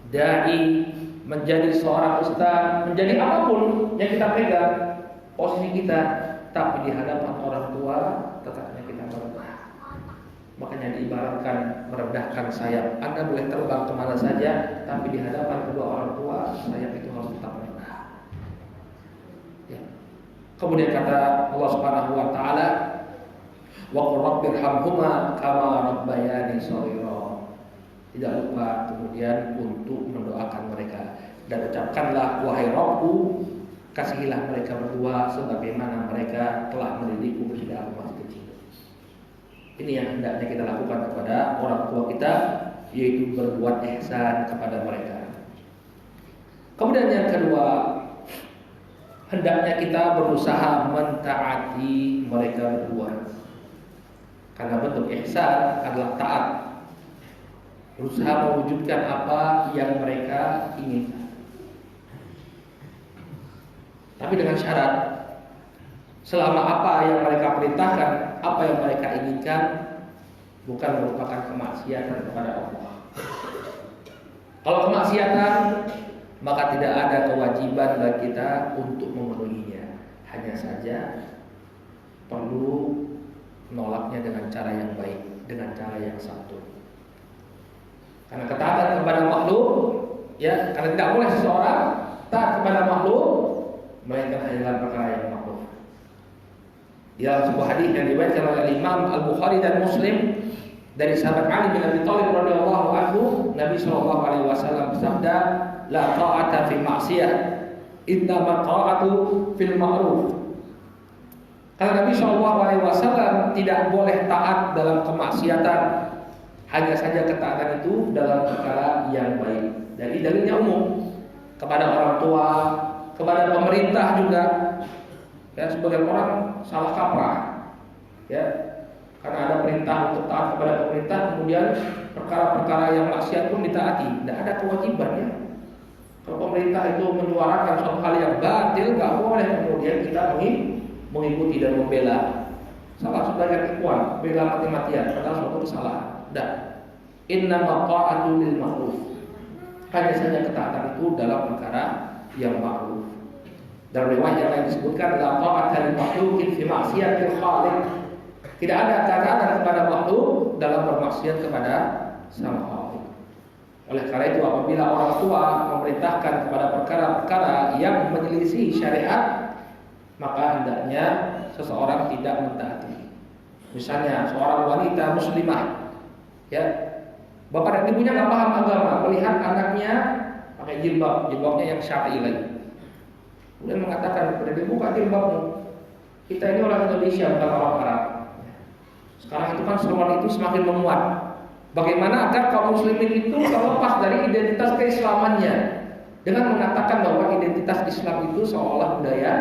dai, menjadi seorang ustaz, menjadi apapun yang kita pegang posisi kita, tapi di hadapan orang tua tetapnya kita merendah. Makanya diibaratkan merendahkan sayap. Anda boleh terbang kemana saja, tapi di hadapan kedua orang tua sayap itu harus tetap rendah. Ya. Kemudian kata Allah Subhanahu wa Ta'ala, wa qur rabbirhamhumā kamā rabbayānī shaghīrā. Tidak lupa kemudian untuk mendoakan mereka, dan ucapkanlah, wahai Rabbku, kasihilah mereka berdua sebagaimana mereka telah mendidikku ketika aku masih kecil. Ini yang hendaknya kita lakukan kepada orang tua kita, yaitu berbuat ihsan kepada mereka. Kemudian yang kedua, hendaknya kita berusaha mentaati mereka berdua. Karena bentuk ihsan adalah taat, berusaha mewujudkan apa yang mereka inginkan. Tapi dengan syarat, selama apa yang mereka perintahkan, apa yang mereka inginkan bukan merupakan kemaksiatan kepada Allah. Kalau kemaksiatan, maka tidak ada kewajiban bagi kita untuk memenuhinya. Hanya saja perlu menolaknya dengan cara yang baik, dengan cara yang santun. Karena ketaatan kepada makhluk, ya, karena tidak boleh seseorang taat kepada makhluk melainkan hanya dalam perkara yang makhluk. Di dalam sebuah hadis yang diriwayatkan oleh Imam Al-Bukhari dan Muslim dari sahabat Ali bin Abi Thalib radhiyallahu anhu, Nabi sallallahu alaihi wasallam bersabda, la ta'ata fi ma'siyah, innama ta'atu fil ma'ruf. Karena Nabi sallallahu alaihi wasallam tidak boleh taat dalam kemaksiatan, hanya saja ketaatan itu dalam perkara yang baik. Jadi dalilnya umum, kepada orang tua, kepada pemerintah juga. Ya, sebagian orang salah kaprah, ya, Karena ada perintah untuk taat kepada pemerintah, kemudian perkara-perkara yang maksiat pun ditaati. Tidak ada kewajibannya. Kalau pemerintah itu menyuarakan suatu hal yang batil, nggak boleh kemudian kita mengikuti dan membela. Salah sebagian ikhwan, bela mati-matian, padahal suatu kesalahan. Dan innama ta'atu lil ma'ruf. Hanya saja ketaatan itu dalam perkara yang ma'ruf. Dalam riwayat yang lain disebutkan la ta'ata lil makhluqin fi ma'siyatil khaliq. Tidak ada ketaatan kepada makhluk dalam bermaksiat kepada Sang Khaliq. Oleh karena itu apabila orang tua memerintahkan kepada perkara-perkara yang menyelisih syariat, maka hendaknya seseorang tidak mentaati. Misalnya seorang wanita muslimah, ya, bapak dan ibunya nggak paham agama, melihat anaknya pakai jilbab, jilbabnya yang syar'i lagi, kemudian mengatakan kepada dia, buka jilbabmu. Kita ini orang Indonesia, bukan orang Arab. Sekarang itu kan seruan itu semakin menguat. Bagaimana agar kaum muslimin itu terlepas dari identitas keislamannya dengan mengatakan bahwa identitas Islam itu seolah budaya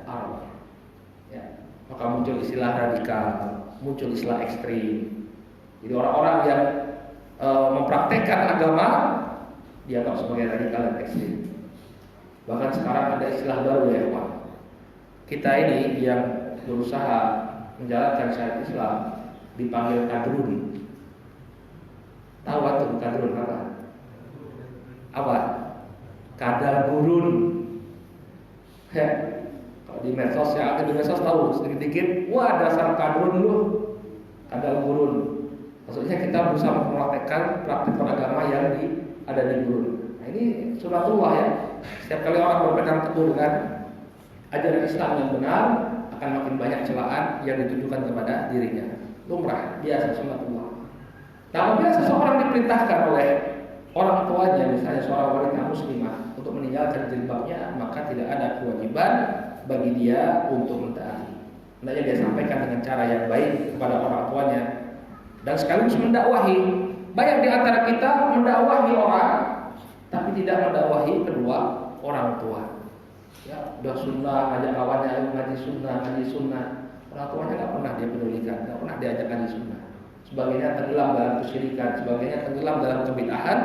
Arab. Ya. Maka muncul istilah radikal, muncul istilah ekstrim. Jadi orang-orang yang mempraktekkan agama dianggap sebagai radikal dan ekstrim. Bahkan sekarang ada istilah baru ya Pak. Kita ini yang berusaha menjalankan syariat Islam dipanggil kadrun. Tahu tuh kadrun apa? Apa? Kadal gurun. Ya. Kalau di medsos ya, di medsos tahu sedikit-sedikit. Wah, dasar kadrun lu. Kadal gurun. Maksudnya kita berusaha mempraktekkan praktik agama yang ada di gurun. Nah, ini sunatullah ya. Setiap kali orang berpegang teguh dengan ajaran Islam yang benar, akan makin banyak celaan yang ditujukan kepada dirinya. Lumrah, biasa, sunatullah. Nah, apabila seseorang diperintahkan oleh orang tuanya, misalnya seorang wanita muslimah, untuk meninggalkan jilbabnya, maka tidak ada kewajiban bagi dia untuk mentaati. Hendaknya dia sampaikan dengan cara yang baik kepada orang tuanya dan sekaligus mendakwahi. Banyak di antara kita mendakwahi orang, tapi tidak mendakwahi kedua orang tua. Ya, udah sunnah, ngajak kawannya ayo ngaji sunnah. Orang tuanya nggak pernah dia pedulikan, nggak pernah diajak ngaji sunnah. Sebagainya tenggelam dalam kesyirikan, sebagainya tenggelam dalam kebid'ahan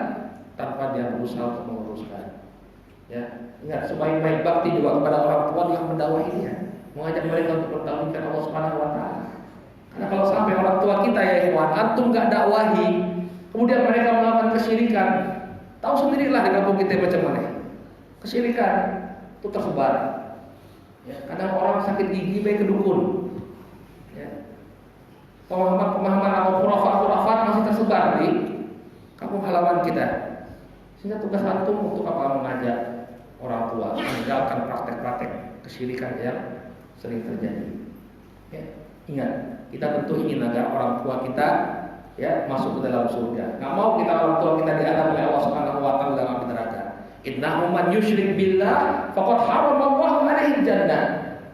tanpa dia berusaha untuk menguruskan. Ya, ingat sebaik-baik bakti juga kepada orang tua yang mendakwahinya, mengajak mereka untuk mentauhidkan Allah Subhanahu wa taala. Karena kalau sampai orang tua kita ya ikhwan, antum nggak dakwahi, kemudian mereka melakukan kesyirikan, tahu sendirilah di kampung kita macam mana. Kesyirikan itu tersebar. Ya, kadang orang sakit gigi baik ke dukun. Pemahaman atau khurafat masih tersebar di kampung halaman kita. Sehingga tugas antum untuk apa? Mengajak orang tua meninggalkan praktek-praktek kesyirikan yang sering terjadi. Ya, ingat, kita tentu ingin agar orang tua kita ya masuk ke dalam surga. Nggak mau kita orang tua kita diadab oleh Allah Subhanahu wa taala dalam neraka. Innahu man yusyrik billah faqad harrama Allahu 'alaihi jannah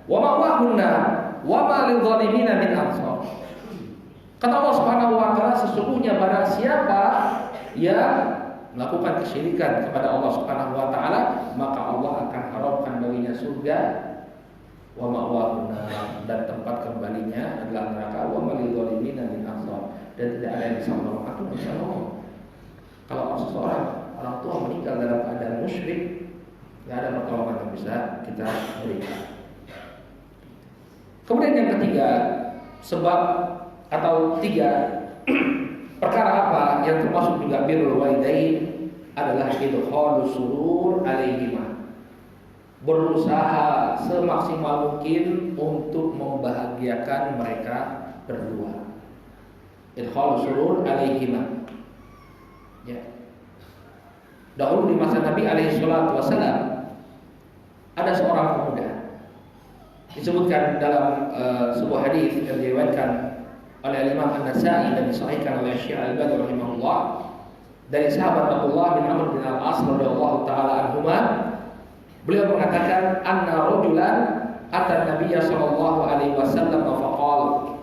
wa ma'wahu an-nar wa ma lidh-dhalimin min ansar. Kata Allah Subhanahu wa taala, sesungguhnya barang siapa yang melakukan kesyirikan kepada Allah Subhanahu wa taala, maka Allah akan haramkan baginya surga wa ma'wahu nar, dan tempat kembalinya adalah neraka, wa ma lidh-dhalimin min ansar, dan tidak ada yang bisa menolong. Aku bisa nolong. Kalau seseorang orang tua meninggal dalam keadaan musyrik, tidak ada pertolongan yang bisa kita berikan. Kemudian yang ketiga, sebab atau tiga perkara apa yang termasuk juga birrul walidain adalah idkhalus surur alaihima, berusaha semaksimal mungkin untuk membahagiakan mereka berdua. Idkhalus surur alaihima. Ya. Dahulu di masa Nabi alaihi salatu wasallam ada seorang pemuda, disebutkan dalam sebuah hadis yang diriwayatkan oleh Imam An-Nasa'i dan disahihkan oleh Syekh Al-Albani rahimahullah dari sahabat Abdullah bin Amr bin Al-As radhiyallahu taala anhuma. Beliau mengatakan anna rajulan ata Nabiy sallallahu alaihi wasallam faqala,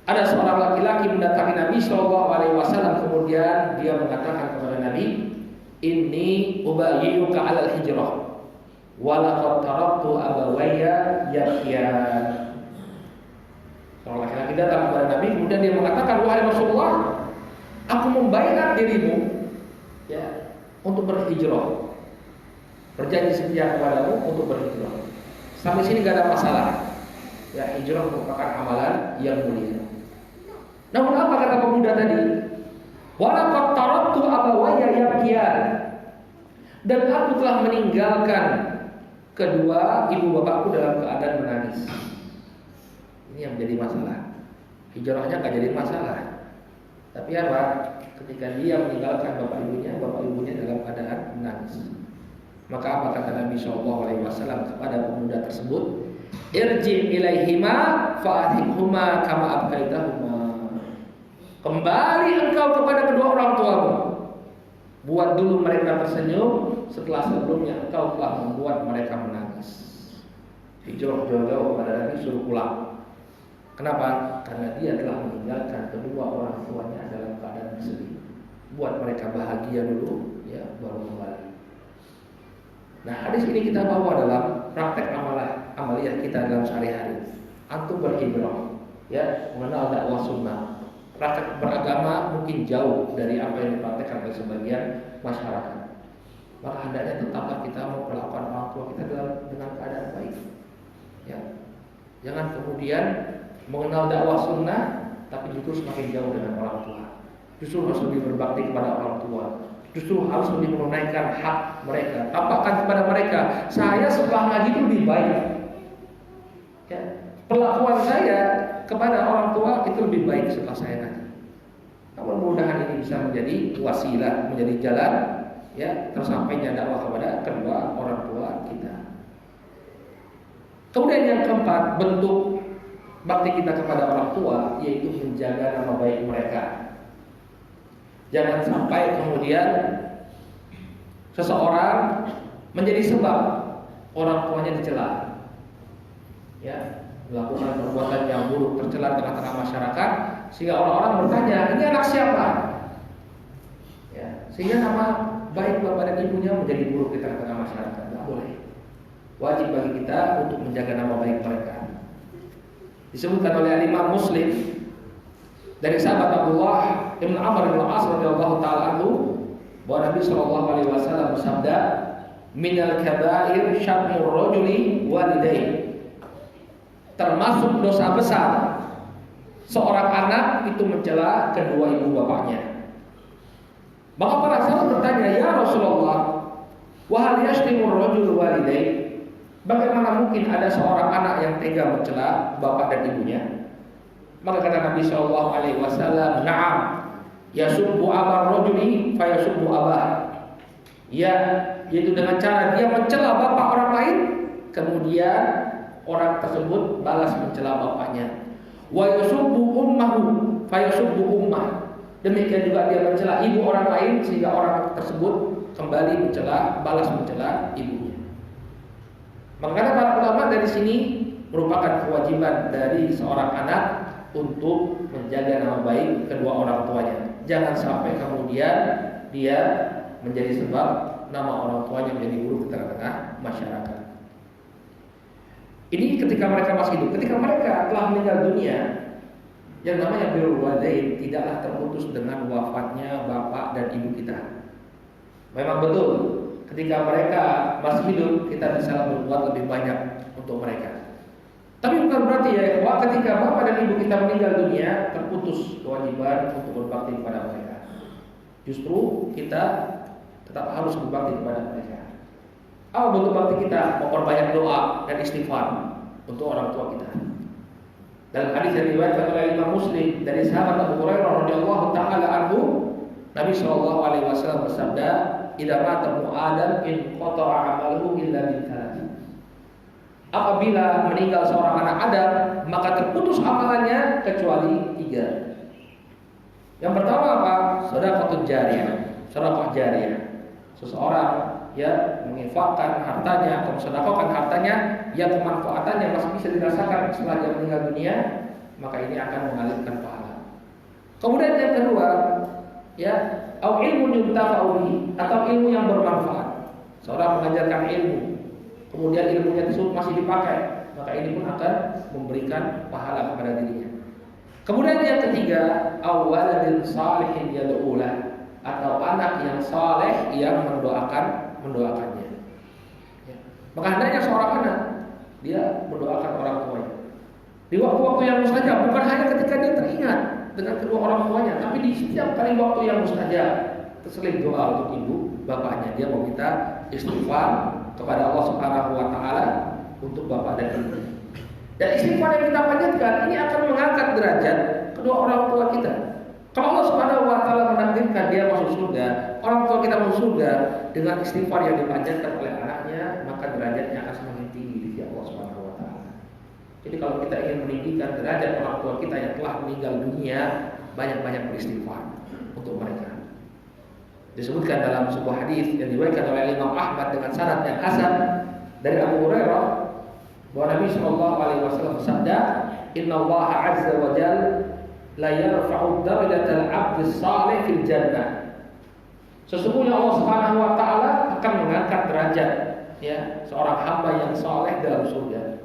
ada seorang laki-laki mendatangi Nabi sallallahu alaihi wasallam, kemudian dia mengatakan kepada Nabi, inni ubayyuka 'alal hijrah wa laqad taraktu abawayya yabkiyan. Seorang laki-laki datang kepada Nabi, kemudian dia mengatakan, wahai Rasulullah, aku membaiat dirimu, ya, untuk berhijrah, berjanji setia kepadamu untuk berhijrah. Sampai sini gak ada masalah. Ya, hijrah merupakan amalan yang mulia. Namun apa kata pemuda tadi? Walaqad taraktu abawayya yabkiyan. Dan aku telah meninggalkan kedua ibu bapakku dalam keadaan menangis. Ini yang menjadi masalah. Hijrahnya gak jadi masalah. Tapi apa? Ketika dia meninggalkan bapak ibunya dalam keadaan menangis. Maka apa kata Nabi SAW kepada pemuda tersebut? Irji ilaihima fa'athikhuma kama abkaitahuma. Kembali engkau kepada kedua orang tuamu. Buat dulu mereka tersenyum setelah sebelumnya engkau telah membuat mereka menangis. Hijrah jauh-jauh kepada Nabi suruh pulang. Kenapa? Karena dia telah meninggalkan kedua orang tuanya dalam keadaan bersedih. Buat mereka bahagia dulu, ya, baru kembali. Nah, hadis ini kita bawa dalam praktek amaliyah kita dalam sehari-hari. Antum berhijrah, ya, mengenal dakwah sunnah. Praktek beragama mungkin jauh dari apa yang dipraktekkan oleh sebagian masyarakat. Maka hendaknya tetaplah kita memperlakukan orang tua kita dengan keadaan baik. Ya, jangan kemudian mengenal dakwah sunnah tapi justru semakin jauh dengan orang tua. Justru harus lebih berbakti kepada orang tua. Justru harus lebih menunaikan hak mereka. Tampakkan kepada mereka, saya setelah ngaji itu lebih baik. Ya, perlakuan saya kepada orang tua itu lebih baik setelah saya ngaji. Namun mudah-mudahan ini bisa menjadi wasilah, menjadi jalan, ya, tersampainya dakwah kepada kedua orang tua kita. Kemudian yang keempat, bentuk bakti kita kepada orang tua yaitu menjaga nama baik mereka. Jangan sampai kemudian seseorang menjadi sebab orang tuanya dicela, ya, melakukan perbuatan yang buruk tercela di tengah-tengah masyarakat, sehingga orang-orang bertanya, ini anak siapa? Ya, sehingga nama baik bapak dan ibunya menjadi buruk di tengah-tengah masyarakat. Tidak boleh. Wajib bagi kita untuk menjaga nama baik mereka. Disebutkan oleh Imam Muslim dari sahabat Abdullah Ibn Amr bin As radhiyallahu taala anhu bahwa Nabi sallallahu alaihi wasallam bersabda, "Minal kaba'ir syatmur rajuli walidayhi." Termasuk dosa besar seorang anak itu mencela kedua ibu bapaknya. Maka para sahabat bertanya, "Ya Rasulullah, wa hal yashtimur rajul walidayhi?" Bagaimana mungkin ada seorang anak yang tega mencela bapak dan ibunya? Maka kata Nabi sallallahu alaihi wasallam, "Na'am, yasubbu abar rajuli fa yasubbu abah." Ya, yaitu dengan cara dia mencela bapak orang lain, kemudian orang tersebut balas mencela bapaknya. Wa yasubbu ummahu fa yasubbu ummah. Demikian juga dia mencela ibu orang lain sehingga orang tersebut kembali balas mencela ibunya. Maka kata para ulama dari sini merupakan kewajiban dari seorang anak untuk menjaga nama baik kedua orang tuanya. Jangan sampai kemudian dia menjadi sebab nama orang tuanya menjadi buruk di tengah-tengah masyarakat. Ini ketika mereka masih hidup. Ketika mereka telah meninggal dunia, yang namanya birrul walidain tidaklah terputus dengan wafatnya bapak dan ibu kita. Memang betul, ketika mereka masih hidup kita bisa berbuat lebih banyak untuk mereka. Tapi bukan berarti ya, bahwa ketika bapak dan ibu kita meninggal dunia terputus kewajiban untuk berbakti kepada mereka. Justru kita tetap harus berbakti kepada mereka. Apa bentuk bakti kita? Memperbanyak doa dan istighfar untuk orang tua kita. Dalam hadis yang diriwayatkan oleh Imam Muslim dari sahabat Abu Hurairah radhiyallahu taala anhu, Nabi sallallahu alaihi wasallam bersabda, "Idza mata ibnu Adam in qata'a 'amaluhu illa min thalath." Apabila meninggal seorang anak Adam, maka terputus amalannya kecuali 3. Yang pertama apa? Sedekah jariyah, sedekah jariyah. Seseorang ya menginfakkan hartanya atau mensedekahkan hartanya yang kemanfaatannya masih bisa dirasakan setelah dia meninggal dunia, maka ini akan mengalirkan pahala. Kemudian yang kedua, ya, au ilmu yuntafa'u bihi, atau ilmu yang bermanfaat. Seorang mengajarkan ilmu, kemudian ilmunya tersebut masih dipakai, maka ini pun akan memberikan pahala kepada dirinya. Kemudian yang ketiga, awaladin salihin yad'ulah, atau anak yang saleh yang mendoakannya. Ya. Maka hendaknya seorang anak dia mendoakan orang tuanya di waktu-waktu yang mustajab, bukan hanya ketika dia teringat dengan kedua orang tuanya, tapi di setiap kali waktu yang mustajab. Terseling doa untuk ibu bapaknya, dia meminta istighfar kepada Allah Subhanahu wa taala untuk bapak dan ibu. Dan istighfar yang kita panjatkan ini akan mengangkat derajat kedua orang tua kita. Kalau Allah Subhanahu wa taala menakdirkan dia masuk surga, orang tua kita masuk surga dengan istighfar yang dipanjatkan oleh anaknya, maka derajatnya akan semakin tinggi di sisi Allah Subhanahu wa taala. Jadi kalau kita ingin meninggikan derajat orang tua kita yang telah meninggal dunia, banyak-banyak beristighfar untuk mereka. Disebutkan dalam sebuah hadis yang diriwayatkan oleh Imam Ahmad dengan sanad yang hasan dari Abu Hurairah bahwa Nabi sallallahu alaihi wasallam bersabda, "Inna Allah 'azza wa jalla la yarfa'u darajatal 'abdi shalih fil jannah." Sesungguhnya Allah Subhanahu wa taala akan mengangkat derajat ya seorang hamba yang saleh dalam surga.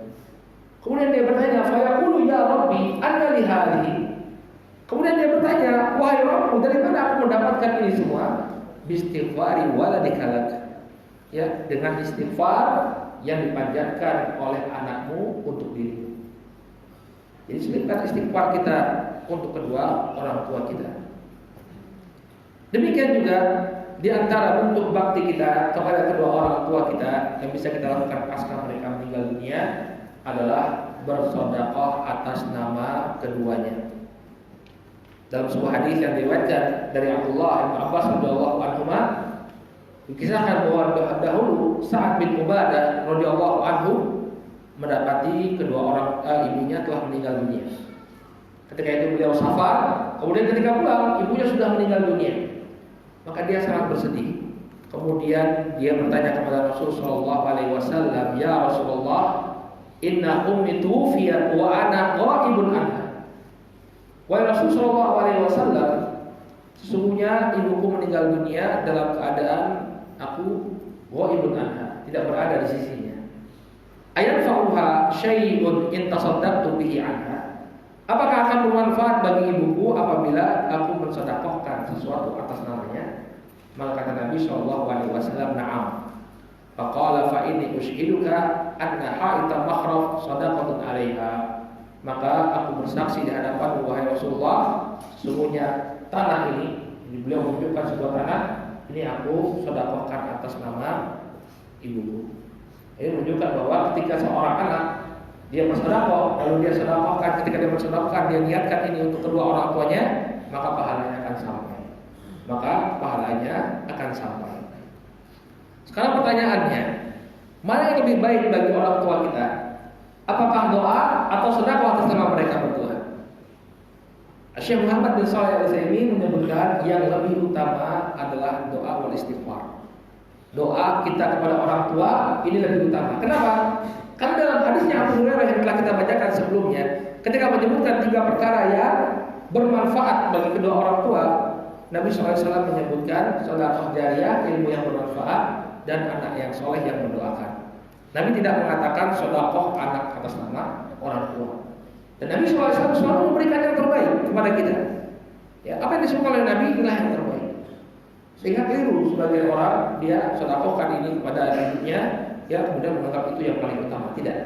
Kemudian dia bertanya, "Fa yaqulu ya Rabbi, anna li hadhihi?" Kemudian dia bertanya, "Wahai Rabbku, dari mana aku mendapatkan ini semua?" Bistighfari waladika lak. Ya, dengan istighfar yang dipanjatkan oleh anakmu untuk dirimu. Jadi selipkan istighfar kita untuk kedua orang tua kita. Demikian juga di antara bentuk bakti kita kepada kedua orang tua kita yang bisa kita lakukan pasca mereka meninggal dunia adalah bersedekah atas nama keduanya. Dalam sebuah hadis yang diriwayatkan dari Abdullah bin Abbas radhiyallahu anhu, dikisahkan bahwa dahulu Sa'ad bin Ubadah radhiyallahu anhu mendapati kedua orang ibunya telah meninggal dunia. Ketika itu beliau safar, kemudian ketika pulang ibunya sudah meninggal dunia. Maka dia sangat bersedih. Kemudian dia bertanya kepada Rasul sallallahu alaihi wasallam, "Ya Rasulullah, inna ummi tuwfiyat wa ana ghaibun anha." Wahai Rasul sallallahu alaihi wasallam, sesungguhnya ibuku meninggal dunia dalam keadaan aku ghaibun anha, tidak berada di sisinya. Ayat fa'uha syai'un in tasaddaqtu bihi anha. Apakah akan bermanfaat bagi ibuku apabila aku mensedekahkan sesuatu atas namanya? Maka kata Nabi sallallahu alaihi wasallam, "Na'am." Faqala fa inni ushiduka anna ha'ita makhraf sadaqatun 'alaiha. Maka aku bersaksi di hadapan wahai Rasulullah, sesungguhnya tanah ini beliau menunjukkan sebuah tanah ini aku sedekahkan atas nama ibuku. Ini menunjukkan bahwa ketika seorang anak dia bersedekah, lalu dia sedekahkan, ketika dia bersedekah dia niatkan ini untuk kedua orang tuanya, maka pahalanya akan sampai. Sekarang pertanyaannya, mana yang lebih baik bagi orang tua kita? Apakah doa atau sedekah atas nama mereka berdua? Syekh Muhammad bin Shalih Al-Utsaimin menyebutkan yang lebih utama adalah doa wal istighfar. Doa kita kepada orang tua ini lebih utama. Kenapa? Karena dalam hadisnya Abu Hurairah yang telah kita bacakan sebelumnya, ketika menyebutkan 3 perkara yang bermanfaat bagi kedua orang tua, Nabi SAW menyebutkan sedekah jariyah, ilmu yang bermanfaat, dan anak yang soleh yang mendoakan. Nabi tidak mengatakan sedekah anak atas nama orang tua. Dan Nabi SAW selalu memberikan yang terbaik kepada kita. Ya, apa yang disebutkan oleh Nabi inilah yang terbaik. Sehingga keliru sebagai orang dia sedekahkan ini kepada ibunya, ya kemudian menganggap itu yang paling utama. Tidak.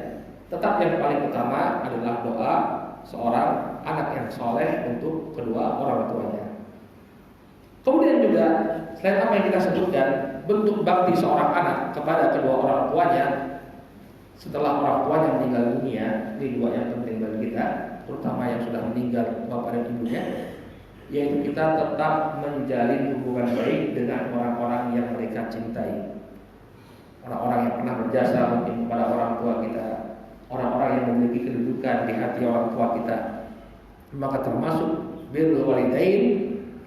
Tetap yang paling utama adalah doa seorang anak yang soleh untuk kedua orang tuanya. Kemudian juga selain apa yang kita sebutkan, bentuk bakti seorang anak kepada kedua orang tuanya setelah orang tuanya meninggal dunia, ini 2 yang penting bagi kita, terutama yang sudah meninggal bapak dan ibunya, yaitu kita tetap menjalin hubungan baik dengan orang-orang yang mereka cintai, orang-orang yang pernah berjasa mungkin kepada orang tua kita, orang-orang yang memiliki kedudukan di hati orang tua kita. Maka termasuk birrul walidain,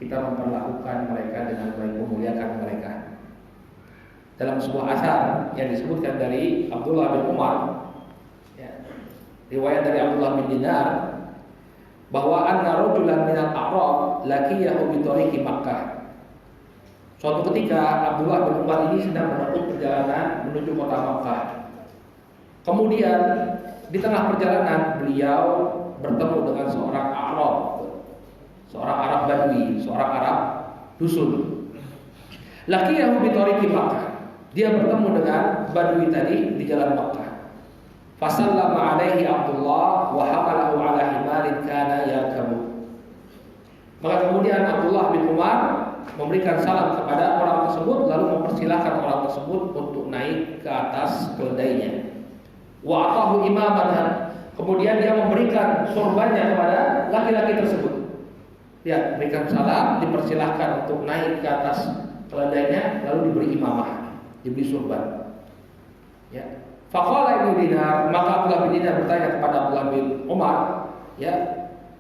kita memperlakukan mereka dengan baik, memuliakan mereka. Dalam sebuah asar yang disebutkan dari Abdullah bin Umar, ya, riwayat dari Abdullah bin Dinar, bahwa anna rajulan minal a'rab laqiyahu bi tariqi Makkah. Suatu ketika Abdullah bin Umar ini sedang menempuh perjalanan menuju kota Makkah. Kemudian di tengah perjalanan beliau bertemu dengan seorang Arab, seorang Arab Badui, seorang Arab dusun. Laqiyahu bi tariqi Makkah. Dia bertemu dengan Badui tadi di jalan Makkah. Fasallama alaihi Abdullah wa hamalahu ala himarin kana yarkabu. Maka kemudian Abdullah bin Umar memberikan salam kepada orang tersebut, lalu mempersilahkan orang tersebut untuk naik ke atas keledainya. Wa atahu imamatan. Kemudian dia memberikan sorbannya kepada laki-laki tersebut. Dia berikan salam, dipersilahkan untuk naik ke atas keledainya, lalu diberi imamah, diberi sorban. Ya. Faqala Ibnu Dinar, maka Abdullah bin Dinar bertanya kepada Abdullah bin Umar, ya,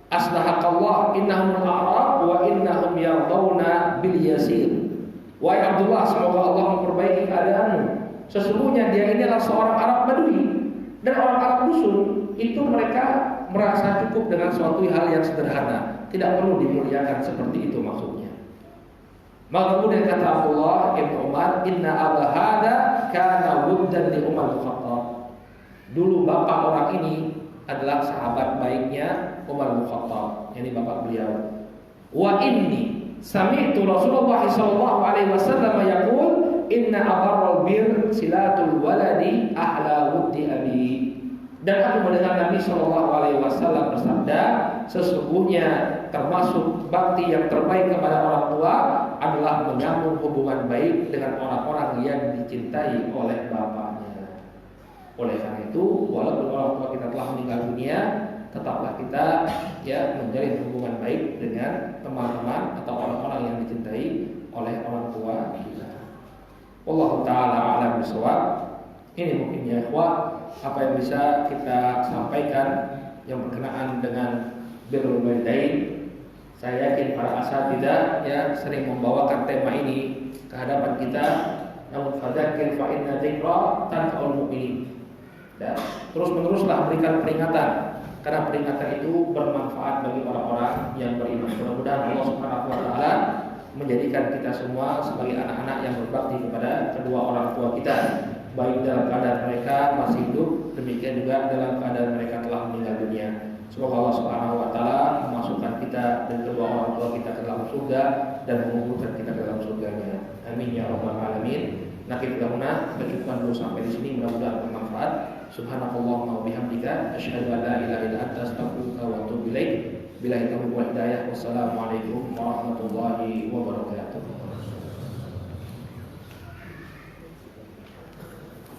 aslahakallah innahum al-a'rab wa innahum yardawna bil yasir. Wahai Abdullah, semoga Allah memperbaiki keadaanmu. Sesungguhnya dia ini adalah seorang Arab Badui, dan orang Arab dusun itu mereka merasa cukup dengan suatu hal yang sederhana, tidak perlu dimuliakan seperti itu maksudnya. Maka kemudian kata Abdullah bin Umar, inna aba hada kana wuddan li Umar bin Khattab. Dulu bapak orang ini adalah sahabat baiknya Umar bin Khattab, yakni bapak beliau. Wa inni sami'tu Rasulullah sallallahu alaihi wasallam yaqul inna abarral bir silatul waladi ahla wuddi abi. Dan aku mendengar Nabi sallallahu alaihi wasallam bersabda, sesungguhnya termasuk bakti yang terbaik kepada orang tua adalah menyambung hubungan baik dengan orang-orang yang dicintai oleh bapaknya. Oleh karena itu, walaupun orang tua kita telah meninggal dunia, tetaplah kita ya menjalin hubungan baik dengan teman-teman atau orang-orang yang dicintai oleh orang tua kita. Wallahu taala a'lam bishawab. Ini mungkin ya ikhwah apa yang bisa kita sampaikan yang berkenaan dengan birrul walidain. Saya yakin para asatidzah ya sering membawakan tema ini ke hadapan kita. Namun fadzakir fa inna dzikra tanfa'ul mu'minin. Dan terus-meneruslah berikan peringatan, karena peringatan itu bermanfaat bagi orang-orang yang beriman. Mudah-mudahan Allah Subhanahu wa taala menjadikan kita semua sebagai anak-anak yang berbakti kepada kedua orang tua kita, baik dalam keadaan mereka masih hidup, demikian juga dalam keadaan mereka telah meninggal dunia. Semoga Allah Subhanahu wa taala memasukkan kita dan kedua orang tua kita ke dalam surga dan mengumpulkan kita ke dalam surganya. Amin ya rabbal alamin. Kita cukupkan dulu sampai di sini, mudah-mudahan bermanfaat. Subhanakallahumma wa bihamdika asyhadu an la ilaha illa anta astaghfiruka wa atubu ilaik. Billahi taufiq wal hidayah. Wassalamualaikum warahmatullahi wabarakatuh.